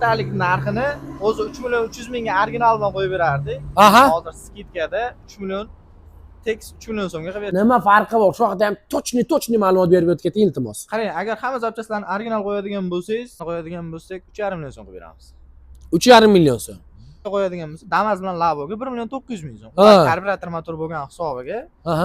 litalik narxini o'zi 3.300.000 ga originaldan qo'yib berardik. Aha. Hozir skidkada 3 million tekis 3 million so'mga qilib berdik. Nima farqi bor? Shu haqida ham to'chni ma'lumot berib o'tib iltimos. Qarang, agar hamma zapchastlarni original qo'yadigan bo'lsak, 3.5 million so'm qilib beramiz. 3,5 million so'm. Qo'yadigan bo'lsa, Damas bilan Laboga 1.900.000 so'm. Karburator motor bo'lgan hisobiga.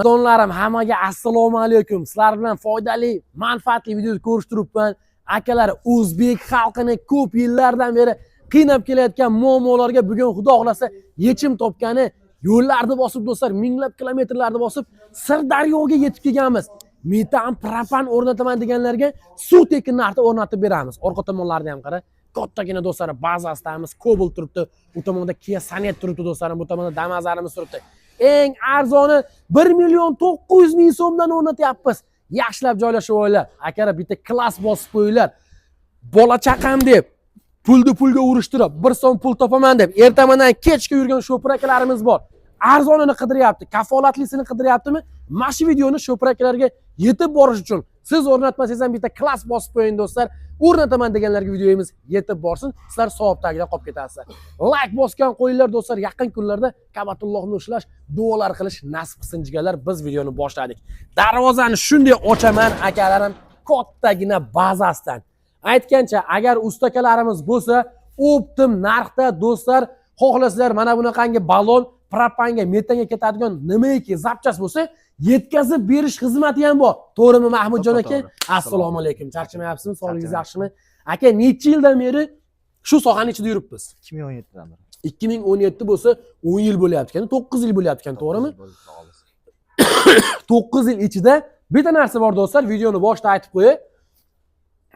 Donlarim, hammaga assalomu alaykum. Sizlar bilan foydali, manfaatli video ko'rish turibman. Akalar, o'zbek xalqini ko'p yillardan beri qiynab kelayotgan muammolarga bugun xudo xolasa yechim topgani, yo'llarni bosib do'stlar, minglab kilometrlarni bosib Sirdaryoga yetib kelganmiz. Metan, propan o'rnataman deganlarga suv tekin narxda o'rnatib beramiz. Orqa tomonlarni ham qara. Kattagina do'stlar, bazasidamiz, Cobalt turibdi. Bu tomonda Kia Sonet turibdi do'stlar, bu tomonda Damazarimiz turibdi. Eng arzoni 1.900.000 so'mdan o'rnatyapmiz. Yaxshilab joylashib o'ylar. Akalar, bitta klass bosib qo'yinglar. Bola chaqam deb pulga urishtirib, 1 so'm pul topaman deb ertamandan kechga yurgan sho'pir akalarimiz bor. Arzonini qidiryapti, kafolatlisini qidiryaptimi? Mana shu videoni sho'pir akalarga yetib borish uchun siz o'rnatmasangiz ham bitta klass bosib qo'ying do'stlar. O'rnataman deganlarga videomiz yetib borsin, sizlar savob tagida qolib ketasizlar. Like bosgan qo'yinglar do'stlar, yaqin kunlarda Ka'batullohni ushlash, duolar qilish nasib qilsin jigarlar. Biz videoni boshladik. Darvozani shunday ochaman akalarim, kattagina bazasidan. Aytgancha, agar ustakalarimiz bo'lsa, optim narxda do'stlar, xohlasizlar mana bunaqangi balon, propanga, metanga ketadigan nimaiki zapchast bo'lsa, yetkazib berish xizmati ham bor. To'g'rimi Mahmudjon aka? Assalomu alaykum. Charchamayapsizmi? Sog'ligingiz yaxshimi? Aka, necha yildan beri shu sohaning ichida yuribmiz? 2017 dan beri. 2017 bo'lsa, 10 yil bo'lyapti ekan, 9 yil bo'lyapti ekan, to'g'rimi? 9 yil ichida bitta narsa bor do'stlar, videoni boshida aytib qo'yay.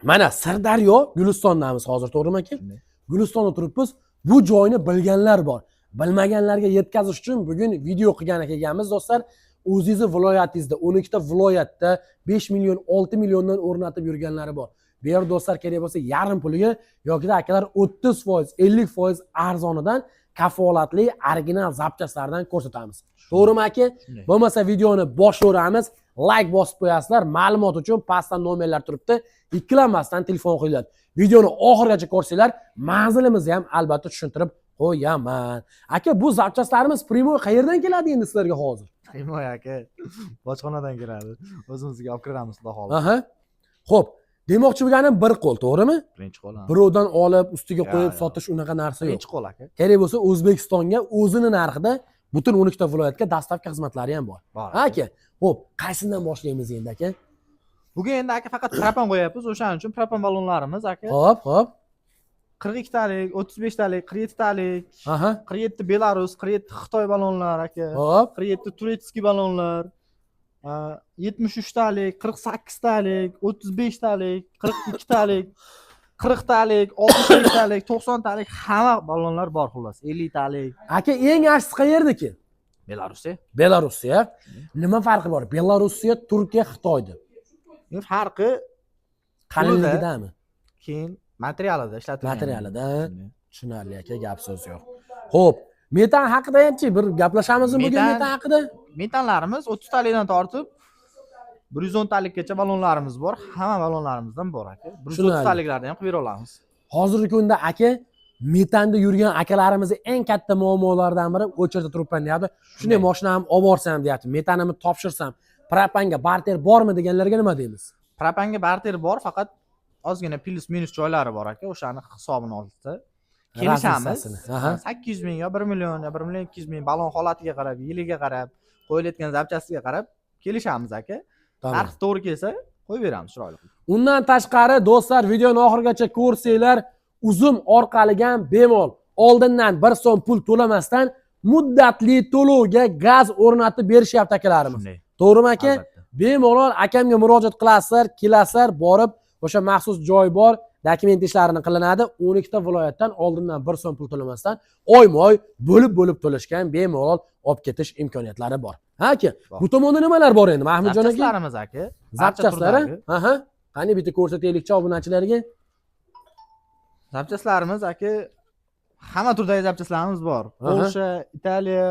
Mana Sirdaryo, Gulistondamiz hozir, to'g'rimi aka? Gulistonda turibmiz. Bu joyni bilganlar bor. Bilmaganlarga yetkazish uchun bugun video qilgan ekanmiz do'stlar. O'zingizni viloyatingizda 12 ta viloyatda 5 million, 6 milliondan o'rnatib yurganlari bor. Bu yer do'stlar kerak bo'lsa yarim puliga yoki akalar 30%, 50% arzonidan kafolatli original zapchastlardan ko'rsatamiz. To'g'rimi aka? Bo'lmasa videoni boshlayveramiz. Like bosib qo'yasizlar. Ma'lumot uchun pastdan nomerlar turibdi. Ikkilanmasdan telefon qo'yinglar. Videoni oxirigacha ko'rsanglar, manzilimizni ham albatta tushuntirib qo'yaman. Aka, bu zapchastlarimiz primoy qayerdan keladi endi sizlarga hozir? Primoy aka, bojxonadan keladi. O'zimizga olib kiramiz, xudo xohlasa. Aha. Xo'p, demoqchi bo'lganim bir qo'l, to'g'rimi? Birinchi qo'l. Birovdan olib, ustiga qo'yib sotish unaqa narsa yo'q. Birinchi qo'l aka. Kerak bo'lsa O'zbekistonga o'zini narxida butun 12 ta viloyatga dastavka xizmatlari ham bor. Aka, xo'p, qaysidan boshlaymiz endi aka? Bugun endi aka faqat propan qo'yapmiz, o'shaning uchun propan balonlarimiz aka. Xo'p. 42 talik, 35 talik, 47 talik, Aha. 47 Belarus, 47 Xitoy balonlar aka. Xo'p. 47 Turetskiy balonlar, 73 talik, 48 talik, 35 talik, 42 talik, 40 talik, 65 talik, 90 talik hamma balonlar bor xullas. 50 talik. Aka, eng yaxshisi qayerdaki? Belarusda. Belarusya. Nima farqi bor? Belarusya, Turkiya, Xitoyda. Farqi qalinligidami? Keyin materialida ishlatilgan. Materialida. Tushunarli aka, gap so'z yo'q. Xo'p, metan haqida-chi bir gaplashamizmi bugun metan haqida? Metanlarimiz 30 talikdan tortib 110 talikgacha balonlarimiz bor. Hamma balonlarimizdan bor aka. 130 taliklardan ham qilib bera olamiz. Hozirgi kunda aka, metanda yurgan akalarimizni eng katta muammolaridan biri o'chirda turibman deyapti. Shunday mashinamni olib borsam deyapti. Metanimni topshirsam, propanga barter bormi deganlarga nima deymiz? Propanga barter bor, faqat ozgina plus minus joylari bor aka. O'shani hisobini olsa kelishamiz. 800 ming yo 1 million yo 1 million 200 ming balon holatiga qarab, yiliga qarab, qo'yilayotgan zapchastiga qarab kelishamiz aka. Narx to'g'ri kelsa qo'yib beramiz chiroyli. Undan tashqari do'stlar, videoni oxirigacha ko'rsanglar, uzum orqali ham bemalol oldindan 1 so'm pul to'lamasdan muddatli to'lovga gaz o'rnatib berishyapti akalarimiz. To'g'rimi aka? Bemalol akamga murojaat qilasizlar, kelasizlar, borib o'sha maxsus joy bor, dokument ishlarini qilinadi. 12 ta viloyatdan oldindan 1 so'm pul to'lamasdan oyma-oy bo'lib to'lashgan bemalol olib ketish imkoniyatlari bor. Ha aka, bu tomonda nimalar bor endi Mahmudjon aka? Zapchastlarimiz aka. Zapchastlari? Aha. Qani bitta ko'rsataylikchi obunachilarga. Zapchastlarimiz aka hamma turdagi zapchastlarimiz bor. Polsha, Italiya,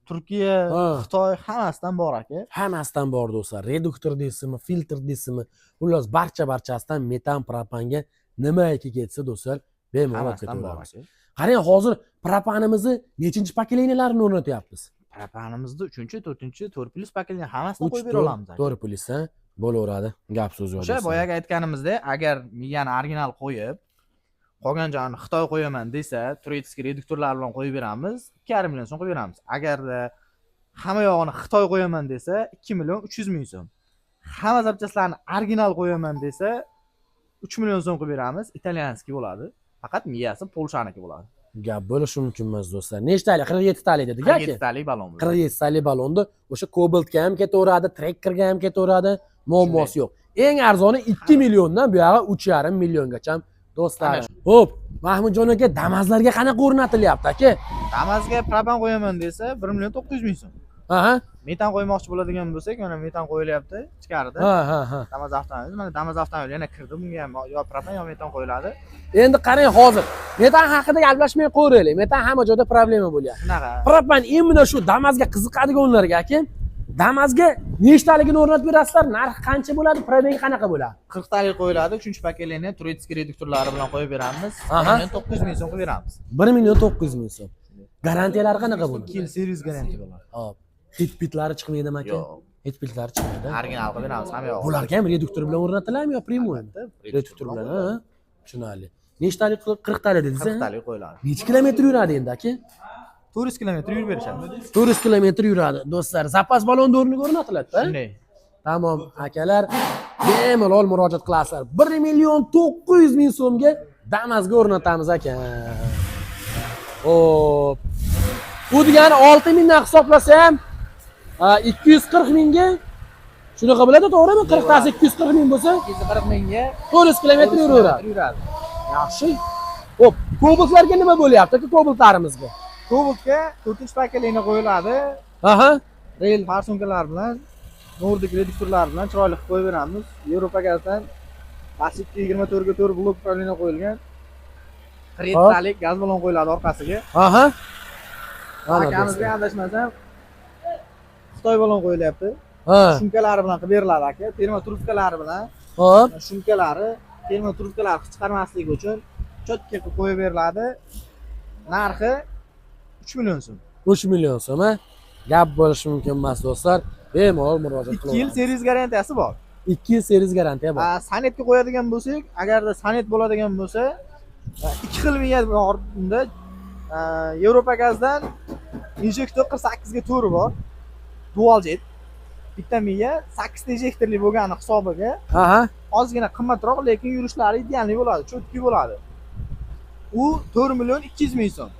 Turkiya, Xitoy hammasidan bor aka. Hammasidan bor do'stlar. Reduktor deysizmi, filtr deysizmi, xullas barchasidan metan propanga nimaiki ketsa do'stlar, bemalol Hammasidan bor ketaveramiz. aka. Qarang, hozir propanimizni nechinchi pokoleniyalarni o'rnatyapmiz? Propanimizni 3-chi, 4-chi, 4+ pakelni hammasini 3, qo'yib bera olamiz aka. 4 plyus, ha? Bo'laveradi. Gap so'z yo'q. O'sha boyaga aytganimizdek, agar miyani original qo'yib, qolgan joyini Xitoy qo'yaman desa, turetskiy reduktorlar bilan qo'yib beramiz, 2,5 million so'm qo'yib beramiz. Agarda hamma yog'ini Xitoy qo'yaman desa, 2 million 300 ming so'm. Hamma zapchastlarni original qo'yaman desa, 3 million so'm qo'yib beramiz, italyanskiy bo'ladi. Faqat miyasi Polshaniki bo'ladi. Gap bo'lishi mumkin emas do'stlar. Nechtalik? 47 talik dedik aka. 7 talik balon bo'ladi. 47 talik balonni o'sha Cobaltga ham ketaveradi, Trekkerga ham ketaveradi, muammosi yo'q. Eng arzoni 2 milliondan bu yog'i 3,5 milliongacha do'stlar. Xo'p, Mahmudjon aka, Damazlarga qanaqa o'rnatilyapti aka? Damazga propan qo'yaman desa, 1 million 900 ming so'm. Aha. Metan qo'ymoqchi bo'ladigan bo'lsak, mana metan qo'yilyapti ichkarida. Ha. Damaz avtomobil. Mana Damaz avtomobil yana kirdi. Bunga ham yo propan yo metan qo'yiladi. Endi qarang, hozir metan haqida gaplashmay qo'yaylik. Metan hamma joyda problema bo'lyapti. Shunaqa. Propan imенно shu Damazga qiziqadiganlarga aka, Damazga nechtaligini o'rnatib berasizlar? Narxi qancha bo'ladi? Probegi qanaqa bo'ladi? 40 talik qo'yiladi. 3-pakelini turetskiy reduktorlari bilan qo'yib beramiz. 1 million 900 ming so'm qo'yib beramiz. 1 million 900 ming so'm. Garantiyalari qanaqa bo'ladi? 2 yil series garantiya bo'ladi. Hop. Hitpitlari chiqmaydimi aka? Yo'q. Hitpitlari chiqmaydi. Original qilib beramiz hamma yo'q. Bularga ham reduktor bilan o'rnatiladimi yo premium? Reduktor bilan, ha? Tushunarli. Nechtalik 40 talik dedingiz? 40 talik qo'yiladi. Necha kilometr yuradi endi aka? 400 kilometr yurib berishadi. 400 kilometr yuradi. Do'stlar, zapas balonni o'rniga o'rnatiladi-da? Shunday. Tamom, akalar, bemalol murojaat qilasizlar. 1 million 900 ming so'mga Damazga o'rnatamiz aka. Xo'p. Bu degani 6 mingdan hisoblasa ham 240 mingga shunaqa bo'ladi, to'g'rimi? 40 tasi 240 ming bo'lsa, 240 mingga 400 kilometr yuraveradi. Yuradi. Yaxshi. Xo'p, Cobaltlarga nima bo'lyapti aka, Cobaltlarimizga? Cobaltga 4-pakelini qo'yiladi. Aha. Rail farsonkalar bilan, Nordic reduktorlar bilan chiroyli qilib qo'yib beramiz. Yevropa gazdan Basic 24 ga 4 blok upravleniya qo'yilgan. 47 talik gaz balon qo'yiladi orqasiga. Aha. Akamizga adashmasam Xitoy balon qo'yilyapti. Ha. Shumkalari bilan qilib beriladi aka. Termo trubkalari bilan. Hop. Shumkalari, termo trubkalar chiqarmasligi uchun cho'tka qilib qo'yib beriladi. Narxi 3 million so'm. 3 million so'm, ha? Gap bo'lishi mumkin emas do'stlar. Bemalol murojaat 2 yil series garantiyasi bor. 2 yil series garantiya bor. Sanetga qo'yadigan bo'lsak, agarda sanet bo'ladigan bo'lsa, 2 xil miya bor unda. Yevropa gazdan injektor 48 ga 4 bor. Dual jet. Bitta miya 8 ta injektorli bo'lgani hisobiga. Aha. Ozgina qimmatroq, lekin yurishlari ideal bo'ladi, cho'tki bo'ladi. U 4 million 200 ming so'm.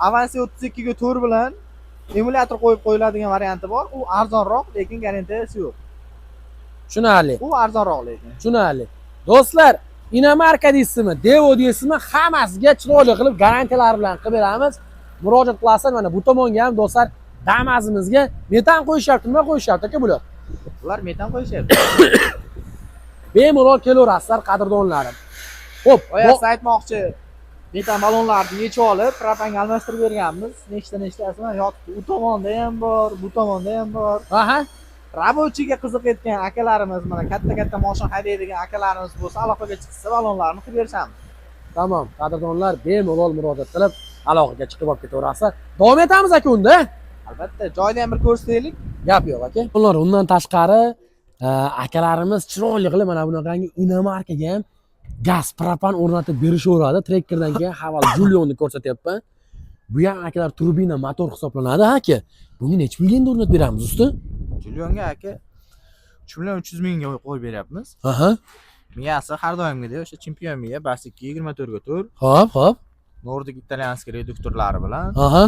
Avansi 32 ga 4 bilan emulyator qo'yib qo'yiladigan varianti bor. U arzonroq, lekin garantiyasi yo'q. Tushunarli. U arzonroq lekin. Tushunarli. Do'stlar, Inomarka deysizmi, Devo deysizmi, hammasiga chiroyli qilib garantiyalar bilan qilib beramiz. Murojaat qilasizlar, mana bu tomonga ham do'stlar Damazimizga metan qo'yishyapti, nima qo'yishyapti aka bular? Ular metan qo'yishyapti. Bemalol kelaverasizlar, qadrdonlarim. Xo'p, Oyasi aytmoqchi, metan balonlarni yechib olib, propanga almashtirib berganmiz. Nechta yotibdi. U tomonda ham bor, bu tomonda ham bor. aha. Rabochiga qiziqayotgan akalarimiz, mana katta mashina haydaydigan akalarimiz bo'lsa, aloqaga chiqsa balonlarni qilib berishamiz. Tamom, qadrdonlar bemalol murojaat qilib aloqaga chiqib olib ketaverasizlar. Davom etamiz aka unda. Albatta, joyda ham bir ko'rsataylik. Gap yo'q aka. Ular undan tashqari akalarimiz chiroyli qilib mana bunaqangi Inomarkaga ham gaz propan o'rnatib berishaveradi. Trekkerdan keyin haval Julionni ko'rsatyapman. Bu ham akalar turbina motor hisoblanadi aka. Buni necha pulga o'rnatib beramiz usta? Julyonga aka 3 million 300 mingga qo'yib beryapmiz. Aha. Miyasi har doimgidek o'sha chempion miya, Basic 24 ga 4. Hop. Nordic italyanskiy reduktorlari bilan. Aha.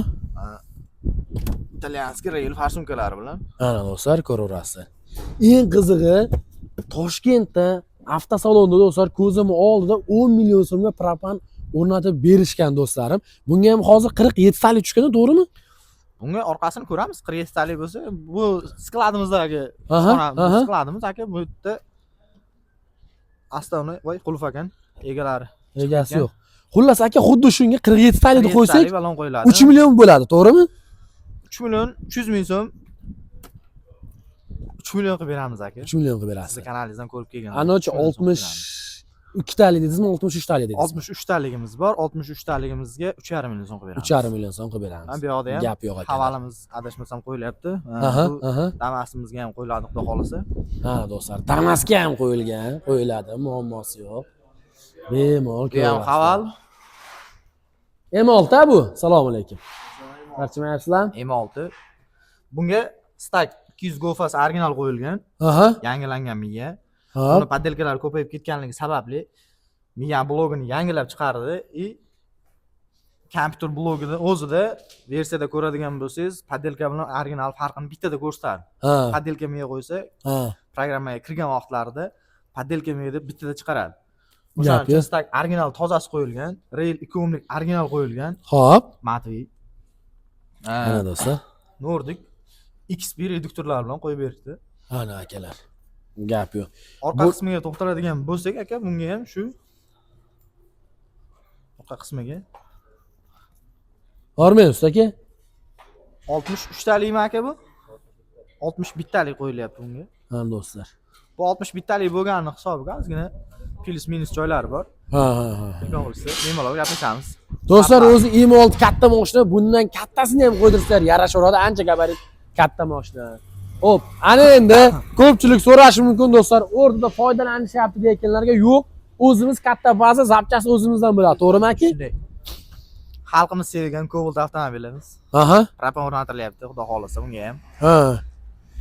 Italyanskiy rail farsonkalari bilan. Ana do'stlar, ko'raverasizlar. Eng qizig'i Toshkentda avtosalonda do'stlar ko'zimni oldida 10 million so'mga propan o'rnatib berishgan do'stlarim. Bunga ham hozir 47 talik tushgan, to'g'rimi? Bunga orqasini ko'ramiz. 47 talik bo'lsa, bu skladimizdagi skladimiz aka, bu yerda Astona voy qulf ekan egalari. Egasi yo'q. Xullas aka, xuddi shunga 47 talikni qo'ysak, 3 million bo'ladi, to'g'rimi? 3 million 300 ming so'm 3 million qilib beramiz aka. 3 million qilib berasiz. Siz kanalingizdan ko'rib kelgan. Anochi 2 talik dedingizmi, 63 talik dedingiz? 63 taligimiz bor. 63 taligimizga 3,5 million so'm qilib beramiz. 3,5 million so'm qilib beramiz. Bu yoqda ham gap yo'q aka. havalimiz adashmasam qo'yilyapti. Bu Damasimizga ham qo'yiladi, xudo xolasa. Ha, do'stlar, Damasga ham qo'yiladi, muammosi yo'q. Bemalol Bu ham haval. M6 bu. Assalomu alaykum. Barchamayapsizlar? M6. Bunga stak 200 gofas original qo'yilgan. Yangilangan miya. Buni padelkalar ko'payib ketganligi sababli miya blogini yangilab chiqardi. Kompyuter blogida o'zida versiyada ko'radigan bo'lsangiz, padelka bilan original farqini bittada ko'rsatadi. Padelka miya qo'ysa, programmaga kirgan vaqtlarida padelka miyada bittada chiqaradi. O'shaning uchun stak original tozasi qo'yilgan, rail 2 ohmlik original qo'yilgan. Xo'p. Matviy. Mana do'stlar. Nordic XP reduktorlar bilan qo'yib berdi. Ana akalar. Gap yo'q. Orqa qismiga to'xtaladigan bo'lsak aka, bunga ham shu orqa qismiga Bormaymiz aka. 63 talikmi aka bu? 61 talik qo'yilyapti bunga. Ha do'stlar. Bu 61 talik bo'lganini hisobiga ozgina plus minus joylari bor. Ha. Bemalol gaplashamiz. Do'stlar, o'zi M6 katta mashina, bundan kattasini ham qo'ydirsalar yarashaveradi, ancha gabarit katta mashina. Xo'p, ana endi ko'pchilik so'rashi mumkin do'stlar, o'rtada foydalanishyapti deganlarga yo'q. O'zimiz katta baza zapchasi o'zimizdan bo'ladi, to'g'rimi aka? Shunday. Xalqimiz sevgan Cobalt avtomobilimiz. Propan o'rnatilyapti, xudo xolasa bunga ham.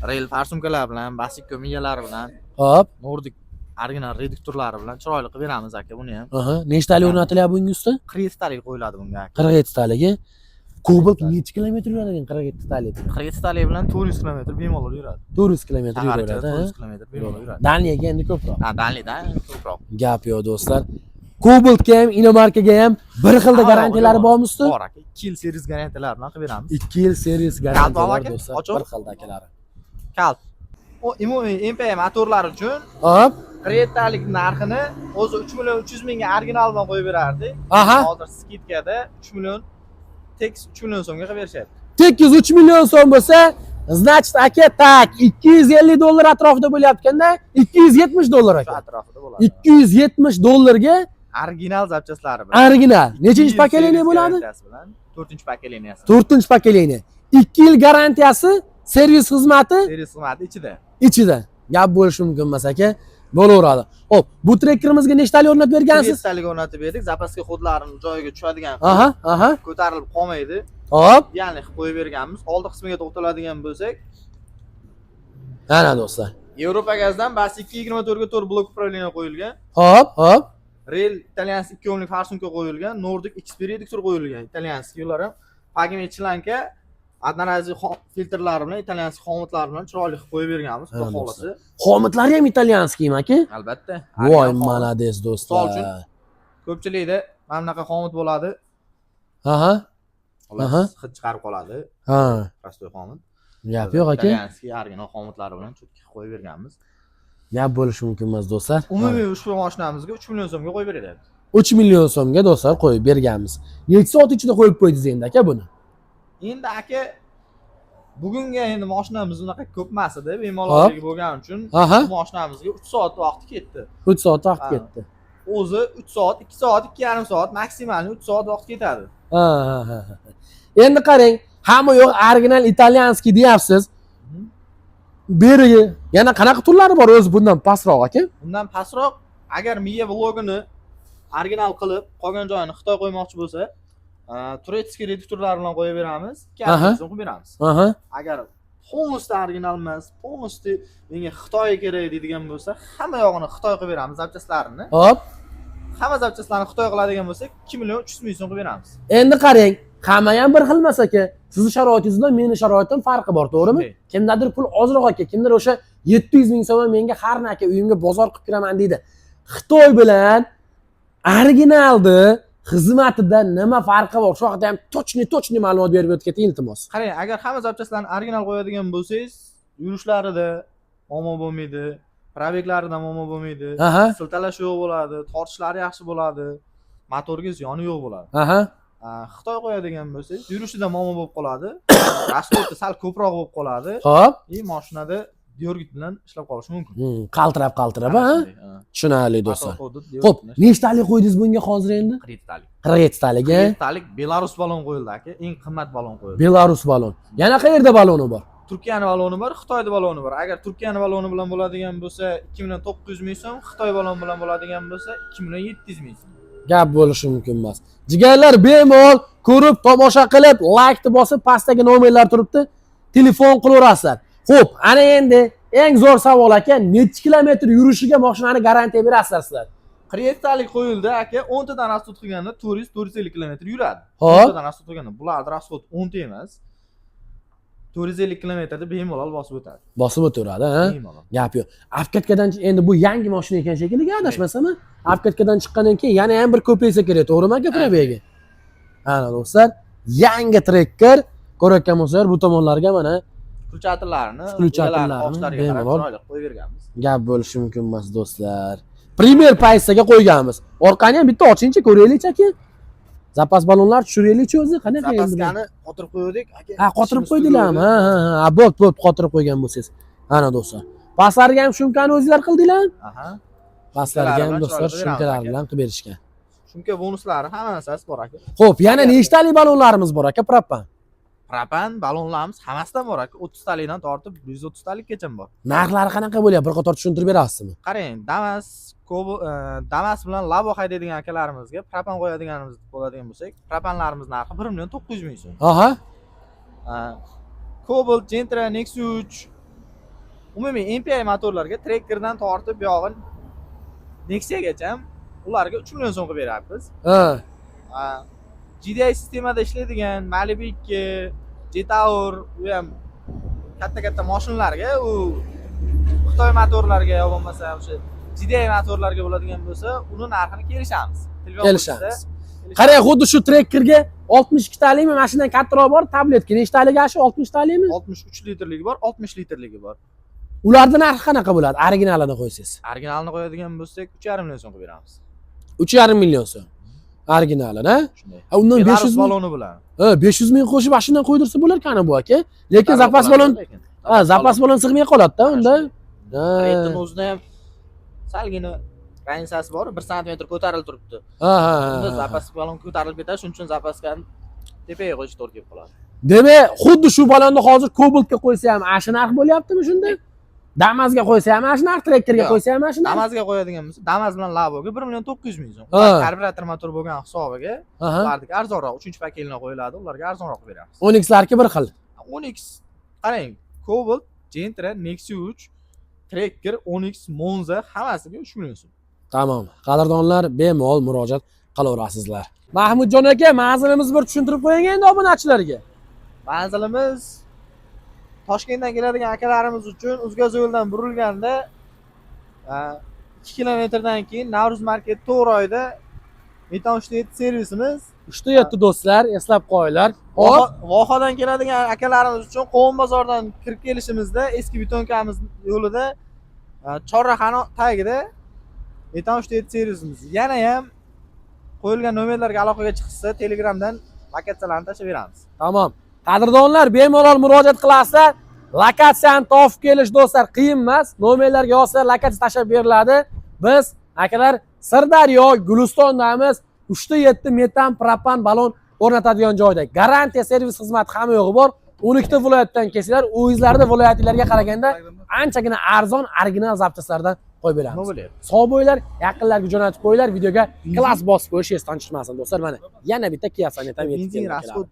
Rail farsumkalar bilan, basikko miyalari bilan, Xo'p, Nordic original reduktorlari bilan chiroyli qilib beramiz aka buni ham. Nechtalik o'rnatilyapti bunga usta? 47 talik qo'yiladi bunga. 47 taligi. Cobalt necha kilometr yuradi ekan 47 talik? 47 talik bilan 400 kilometr bemalol yuradi. 400 kilometr yuradi. 400 kilometr bemalol yuradi. Daniyaga endi ko'proq. Ha, Daniyadan ko'proq. Gap yo'q do'stlar. Cobaltga ham, inomarkaga ham bir xilda garantiyalari bormi usta? Bor aka. 2 yil series garantiyalar bilan qilib beramiz. 2 yil series garantiyalar do'stlar. Bir xilda akalari. Kalt. O umumiy MPI motorlar uchun Hop. 47 talik narxini o'zi 3 million 300 mingga original bilan qo'yib berardi. Hozir skidkada 3 million tek 3 million so'mga qilib berishyapti. Tekis 3 million so'm bo'lsa, значит aka tak 250 dollar atrofida bo'lyapti-kanda, 270 dollar aka. Atrofida bo'ladi. 270 dollarga original zapchaslari bilan. Original. Nechinchi pokoleniya bo'ladi? 4-pokoleniyasi. 4-pokoleniya. 2 yil garantiyasi, servis xizmati ichida. Ichida. Gap bo'lishi mumkin emas aka. Bo'laveradi. Xo'p, bu trekkerimizga nechtalik o'rnatib bergansiz? 7 talik o'rnatib berdik. Zapaska xodlarini joyiga tushadigan ko'tarilib qolmaydi. Hop. Ya'ni qilib qo'yib berganmiz. Oldi qismiga to'xtaladigan bo'lsak, ana do'stlar. Yevropa gazdan bas 224 ga 4 blok upravleniya qo'yilgan. Hop. Rail italyanskiy 2 ohmlik farsumka qo'yilgan. Nordic XP reduktor qo'yilgan. Italyanskiy ular ham pagmetchilanka одноразовый filtrlari bilan italyanskiy xomatlar bilan chiroyli qilib qo'yib berganmiz, xudo xolasa. Xomatlari ham italyanskiymi aka? Albatta. Voy, malades do'stlar. Ko'pchilikda mana bunaqa xomat bo'ladi. Hid chiqarib qoladi. Prostoy xomat. Gap yo'q aka. Italyanskiy original xomatlari bilan cho'tka qilib qo'yib berganmiz. Gap bo'lishi mumkin emas do'stlar. Umumiy ushbu mashinamizga 3 million so'mga qo'yib beryapti. 3 million so'mga do'stlar qo'yib berganmiz. Necha soat ichida qo'yib qo'ydingiz endi aka buni? Endi aka bugunga endi mashinamiz unaqa ko'p emas edi, bemaloligi bo'lgani uchun bu mashinamizga 3 soat vaqt ketdi. 3 soat vaqt ketdi. O'zi 3 soat, 2 soat, 2,5 soat, maksimal 3 soat vaqt ketadi. Endi qarang, hamma yo'q original italyanskiy deyapsiz. Beriga yana qanaqa turlari bor o'zi bundan pastroq aka? Bundan pastroq, agar miya blogini original qilib, qolgan joyini Xitoy qo'ymoqchi bo'lsa, turetskiy reduktorlar bilan qo'yib beramiz, 2,5 so'm qilib beramiz. Agar polностью original emas, polностью menga Xitoy kerak deydigan bo'lsa, hamma yog'ini Xitoy qilib beramiz zapchaslarini. Hop. Hamma zapchaslarni Xitoy qiladigan bo'lsak, 2 million 300 ming so'm qilib beramiz. Endi qarang, hamma ham bir xil emas aka. Sizni sharoitingiz bilan meni sharoitim farqi bor, to'g'rimi? Kimdadir pul ozroq aka, kimdir o'sha 700 ming so'm menga harna aka uyimga bozor qilib kiraman deydi. Xitoy bilan originalni xizmatida nima farqi bor? Shu haqida ham точный ma'lumot berib o'tib keting iltimos. Qarang, agar hamma zapchaslarni original qo'yadigan bo'lsangiz, yurishlarida muammo bo'lmaydi, probeglarida muammo bo'lmaydi, siltalash yo'q bo'ladi, tortishlari yaxshi bo'ladi, motorga ziyoni yo'q bo'ladi. Xitoy qo'yadigan bo'lsangiz, yurishida muammo bo'lib qoladi, rasxodi sal ko'proq bo'lib qoladi. Xo'p. Mashinada deorgit bilan ishlab qolishi mumkin. Qaltirab ha? Tushunarli do'stlar. Xo'p, Xo'p, nechtalik qo'ydingiz bunga hozir endi? 47 talik. 47 talik, a? 47 talik Belarus balon qo'yildi aka, eng qimmat balon qo'yildi. Belarus balon. Yana qayerda baloni bor? Turkiyaning baloni bor, Xitoyning baloni bor. Agar Turkiyaning baloni bilan bo'ladigan bo'lsa 2.900 ming so'm, Xitoy balon bilan bo'ladigan bo'lsa 2.700 ming so'm. Gap bo'lishi mumkin emas. Jigarlar bemalol ko'rib, tomosha qilib, like bosib, pastdagi nomerlar turibdi. Telefon qilaverasizlar. Xo'p, ana endi eng zo'r savol aka, necha kilometr yurishiga mashinani garantiya berasizlar sizlar? 47 talik qo'yildi aka, 10 tadan rasxod qilganda 400-450 km yuradi. Hop. 10 tadan rasxod qilganda bular rasxod 10 ta emas. 450 kilometrda bemalol bosib o'tadi. Bosib o'tiradi, ha? Bemalol. Gap yo'q. Avkatkadan endi bu yangi mashina ekan shekilli, adashmasam, Avkatkadan chiqqandan keyin yana ham bir ko'paysa kerak, to'g'rimi aka probegi? Ana do'stlar, yangi Tracker ko'rayotgan bo'lsangiz, bu tomonlarga mana включательlarni bemalol qo'yib berganmiz. Gap bo'lishi mumkin emas do'stlar. Primer paysaga qo'yganmiz. Orqani ham bitta ochingchi ko'raylik aka. Zapas balonlar tushiraylik-chi o'zi, qanaqa endi? Zapaskani qotirib qo'ydik aka. Ha, qotirib qo'ydinglarmi? Ha, bo'p, qotirib qo'ygan bo'lsangiz. Ana do'stlar. Pastlarga ham shumkani o'zingizlar qildinglar? Aha. Pastlarga ham do'stlar shumkalar bilan qilib berishgan. Shumka bonuslari hamma narsasi bor aka. Xo'p, yana nechtalik balonlarimiz bor aka, propan? Propan balonlarimiz hammasidan bor aka. 30 talikdan tortib 130 talikgacha bor. Narxlari qanaqa bo'lyapti? Bir qator tushuntirib berasizmi? Qarang, Damas bilan Labo haydaydigan akalarimizga propan qo'yadiganimiz bo'ladigan bo'lsak, propanlarimiz narxi 1.900 ming so'm. Aha. Cobalt, Gentra, Nexus 3 umumiy MPI motorlarga Trackerdan tortib bu yog'in Nexia'gacha ularga 3 million so'm qilib beryapmiz. Ha. GDI sistemada ishlaydigan Malibu 2, Jetour, u ham katta mashinalarga, u Xitoy motorlarga yo bo'lmasa o'sha GDI motorlarga bo'ladigan bo'lsa, uni narxini kelishamiz. Kelishamiz. Qarang, xuddi shu Trackerga 62 talikmi, mashinadan kattaroq bor, tabletga nechtaligi shu 60 talikmi? 63 litrligi bor, 60 litrligi bor. Ularning narxi qanaqa bo'ladi? Originalini qo'ysangiz. Originalini qo'yadigan bo'lsak 3.5 million so'm qilib beramiz. 3.5 million so'm. Originalini, ha? Shunday. Undan 500 ming baloni bilan. 500 ming qo'shib mashinadan qo'ydirsa bo'lar-kani bu aka. Lekin zapas balon, zapas balon sig'may qoladi-da unda. Endi o'zida ham salgina ransasi bor, 1 sm ko'tarilib turibdi. Ha. Unda zapas balon ko'tarilib ketadi, shuning uchun zapaskani tepaga qo'yish to'g'ri kelib qoladi. Demak, xuddi shu balonni hozir Cobaltga qo'ysa ham ana shu narx bo'lyaptimi shunda? Damasga qo'ysa ham ana shu narx, Trackerga qo'ysa ham ana shu narx. Damasga qo'yadigan bo'lsa, Damas bilan Laboga 1.900 ming so'm. Karburator motor bo'lgan hisobiga, ularga arzonroq, 3-pakelni qo'yiladi, ularga arzonroq beramiz. Onyxlarga bir xil. Onyx, qarang, Cobalt, Gentra, Nexus 3, Tracker, Onyx, Monza hammasiga 3 million so'm. Tamom. Qadrdonlar bemalol murojaat qilaverasizlar. Mahmudjon aka, manzilimiz bir tushuntirib qo'ying endi obunachilarga. Manzilimiz Toshkentdan keladigan akalarimiz uchun Uzgaz yo'ldan burilganda 2 kilometrdan keyin Navro'z market To'g'royda Metan 7 servisimiz. 7 do'stlar, eslab qo'yinglar. Vohadan keladigan akalarimiz uchun Qovun bozordan kirib kelishimizda eski betonkamiz yo'lida chorrahani tagida Metan 7 servisimiz. Yana ham qo'yilgan nomerlarga aloqaga chiqsa, Telegramdan lokatsiyalarni tashlab beramiz. Tamom. Qadrdonlar bemalol murojaat qilasizlar. Lokatsiyani topib kelish do'stlar qiyin emas. Nomerlarga yozsa lokatsiya tashlab beriladi. Biz akalar Sirdaryo, Gulistondamiz. 3.7 metan propan balon o'rnatadigan joyda. Garantiya servis xizmati hamma yo'g'i bor. 12 ta viloyatdan kelsanglar, o'zingizlarning viloyatinglarga qaraganda anchagina arzon original zapchastlardan qo'yib beramiz. Sog' bo'linglar, yaqinlarga jo'natib qo'yinglar, videoga klass bosib qo'yish esdan chiqmasin do'stlar. Mana yana bitta Kia Sonet ham yetib keldi.